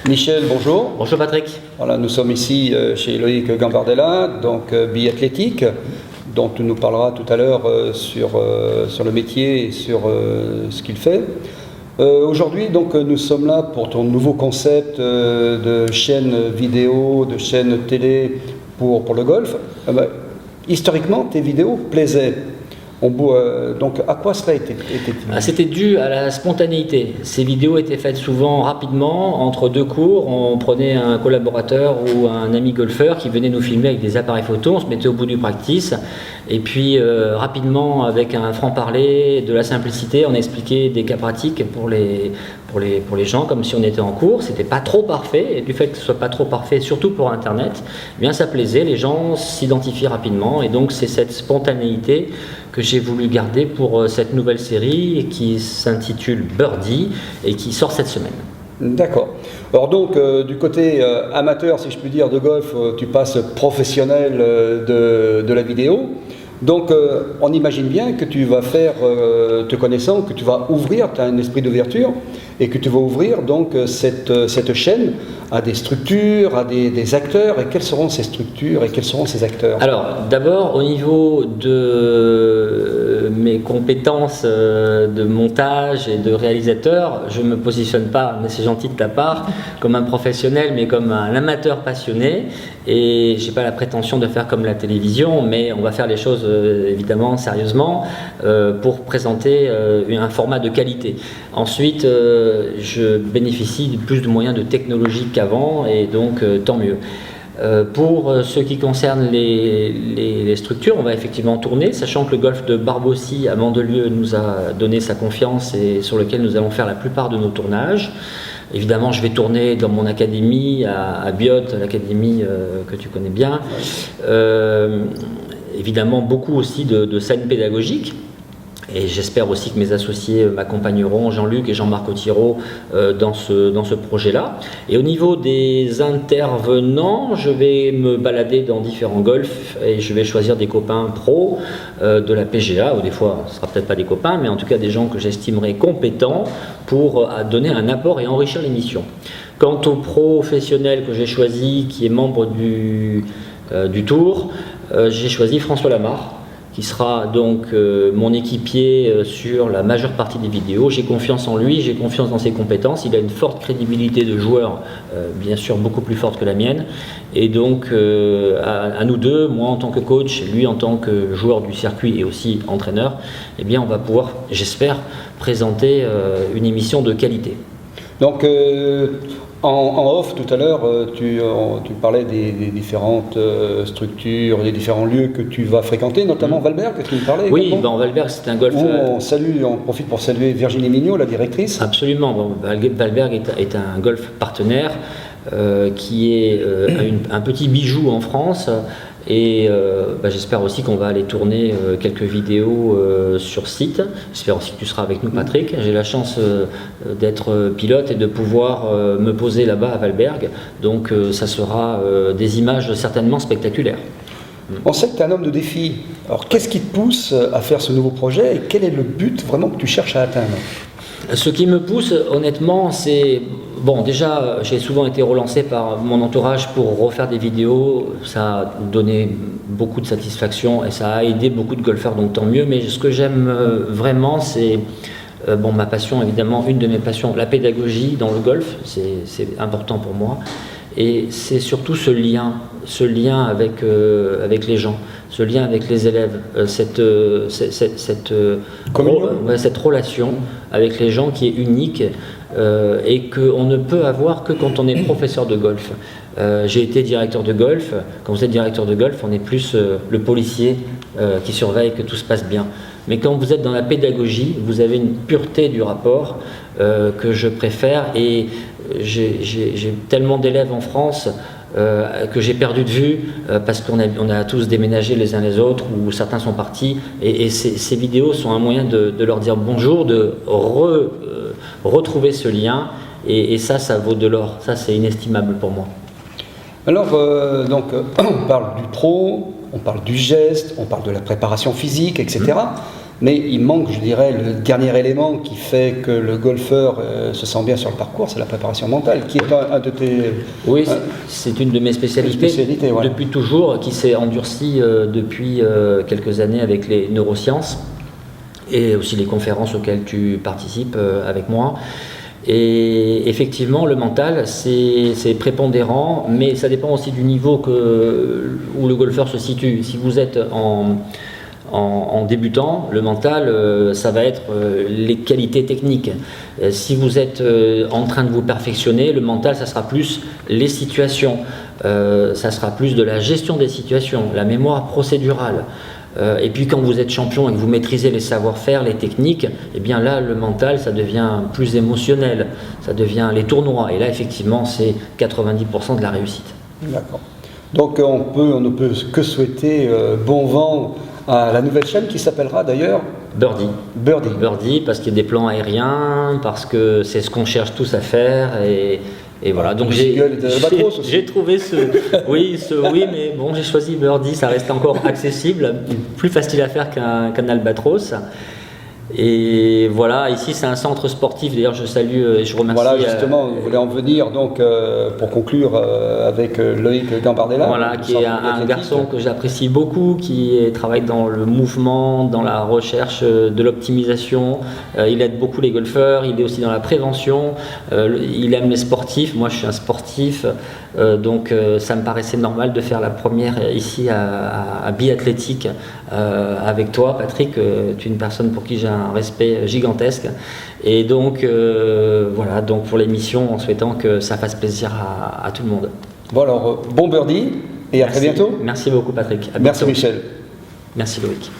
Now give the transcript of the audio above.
Michel, bonjour. Bonjour Patrick. Voilà, nous sommes ici chez Loïc Gambardella, donc biathlétique, dont tu nous parleras tout à l'heure sur le métier et sur ce qu'il fait. Aujourd'hui, donc, nous sommes là pour ton nouveau concept de chaîne vidéo, de chaîne télé pour le golf. Historiquement, tes vidéos plaisaient. Donc, à quoi cela était-il ? C'était dû à la spontanéité. Ces vidéos étaient faites souvent rapidement, entre deux cours. On prenait un collaborateur ou un ami golfeur qui venait nous filmer avec des appareils photo. On se mettait au bout du practice. Et puis, rapidement, avec un franc-parler, de la simplicité, on expliquait des cas pratiques pour les gens, comme si on était en cours. C'était pas trop parfait. Et du fait que ce soit pas trop parfait, surtout pour Internet, eh bien, ça plaisait. Les gens s'identifiaient rapidement. Et donc, c'est cette spontanéité que j'ai voulu garder pour cette nouvelle série qui s'intitule Birdie et qui sort cette semaine. D'accord. Alors donc, du côté amateur, si je puis dire, de golf, tu passes professionnel de la vidéo. Donc, on imagine bien que tu vas faire, te connaissant, que tu vas ouvrir, tu as un esprit d'ouverture, et que tu vas ouvrir donc cette chaîne à des structures, à des acteurs. Et quelles seront ces structures et quels seront ces acteurs ? Alors, d'abord, au niveau de mes compétences de montage et de réalisateur, je ne me positionne pas, mais c'est gentil de ta part, comme un professionnel, mais comme un amateur passionné. Et je n'ai pas la prétention de faire comme la télévision, mais on va faire les choses évidemment sérieusement pour présenter un format de qualité. Ensuite, je bénéficie de plus de moyens de technologie qu'avant, et donc tant mieux. Pour ce qui concerne les structures, on va effectivement tourner, sachant que le golf de Barbossy à Mandelieu nous a donné sa confiance et sur lequel nous allons faire la plupart de nos tournages. Évidemment, je vais tourner dans mon académie à Biot, l'académie que tu connais bien. Évidemment, beaucoup aussi de scènes pédagogiques. Et j'espère aussi que mes associés m'accompagneront, Jean-Luc et Jean-Marc Authireau, dans ce projet-là. Et au niveau des intervenants, je vais me balader dans différents golfs et je vais choisir des copains pros de la PGA, ou des fois ce ne sera peut-être pas des copains, mais en tout cas des gens que j'estimerai compétents pour donner un apport et enrichir l'émission. Quant au professionnel que j'ai choisi, qui est membre du Tour, j'ai choisi François Lamarre, qui sera donc mon équipier sur la majeure partie des vidéos. J'ai confiance en lui, j'ai confiance dans ses compétences. Il a une forte crédibilité de joueur, bien sûr beaucoup plus forte que la mienne. Et donc à nous deux, moi en tant que coach, lui en tant que joueur du circuit et aussi entraîneur, eh bien on va pouvoir, j'espère, présenter une émission de qualité. Donc en off, tout à l'heure, tu parlais des différentes structures, des différents lieux que tu vas fréquenter, notamment Valberg, que tu me parlais. Oui, Valberg, c'est un golf... On profite pour saluer Virginie Mignot, la directrice. Absolument. Valberg est un golf partenaire qui est un petit bijou en France. Et j'espère aussi qu'on va aller tourner quelques vidéos sur site. J'espère aussi que tu seras avec nous, Patrick. J'ai la chance d'être pilote et de pouvoir me poser là-bas à Valberg. Donc ça sera des images certainement spectaculaires. On sait que tu es un homme de défi. Alors qu'est-ce qui te pousse à faire ce nouveau projet et quel est le but vraiment que tu cherches à atteindre ? Ce qui me pousse, honnêtement, c'est... Bon, déjà, j'ai souvent été relancé par mon entourage pour refaire des vidéos. Ça a donné beaucoup de satisfaction et ça a aidé beaucoup de golfeurs, donc tant mieux. Mais ce que j'aime vraiment, c'est... ma passion, évidemment, une de mes passions, la pédagogie dans le golf, c'est important pour moi. Et c'est surtout ce lien avec les gens, ce lien avec les élèves, cette relation avec les gens qui est unique et qu'on ne peut avoir que quand on est professeur de golf. J'ai été directeur de golf. Quand vous êtes directeur de golf, on est plus le policier qui surveille que tout se passe bien. Mais quand vous êtes dans la pédagogie, vous avez une pureté du rapport que je préfère. Et j'ai tellement d'élèves en France que j'ai perdu de vue parce qu'on a tous déménagé les uns les autres ou certains sont partis. Et ces vidéos sont un moyen de leur dire bonjour, de retrouver ce lien. Et ça vaut de l'or. Ça, c'est inestimable pour moi. Alors, on parle du pro, on parle du geste, on parle de la préparation physique, etc. Mais il manque, je dirais, le dernier élément qui fait que le golfeur se sent bien sur le parcours, c'est la préparation mentale, qui est un de tes... Oui, c'est une de mes spécialités, voilà. Depuis toujours, qui s'est endurcie depuis quelques années avec les neurosciences et aussi les conférences auxquelles tu participes avec moi. Et effectivement, le mental, c'est prépondérant, mais ça dépend aussi du niveau où le golfeur se situe. Si vous êtes en débutant, le mental, ça va être les qualités techniques. Si vous êtes en train de vous perfectionner, le mental, ça sera plus les situations, ça sera plus de la gestion des situations, la mémoire procédurale. Et puis quand vous êtes champion et que vous maîtrisez les savoir-faire, les techniques, et bien là, le mental, ça devient plus émotionnel, ça devient les tournois. Et là, effectivement, c'est 90% de la réussite. D'accord. Donc on ne peut que souhaiter bon vent à la nouvelle chaîne qui s'appellera d'ailleurs Birdie. Birdie. Birdie, parce qu'il y a des plans aériens, parce que c'est ce qu'on cherche tous à faire. Et voilà, donc j'ai trouvé oui, mais bon, j'ai choisi Birdie, ça reste encore accessible, plus facile à faire qu'un albatros. Et voilà, ici c'est un centre sportif, d'ailleurs je salue et je remercie. Voilà, justement, vous voulez en venir donc pour conclure avec Loïc Gambardella. Voilà, qui est un garçon que j'apprécie beaucoup, qui travaille dans le mouvement, dans la recherche de l'optimisation. Il aide beaucoup les golfeurs, il est aussi dans la prévention, il aime les sportifs. Moi je suis un sportif, donc ça me paraissait normal de faire la première ici à Biathlétique avec toi, Patrick. Tu es une personne pour qui j'ai un respect gigantesque, et donc voilà, donc pour l'émission, en souhaitant que ça fasse plaisir à tout le monde. Bon alors, bon birdie et à très bientôt. Merci beaucoup Patrick. Merci Michel. Merci Loïc.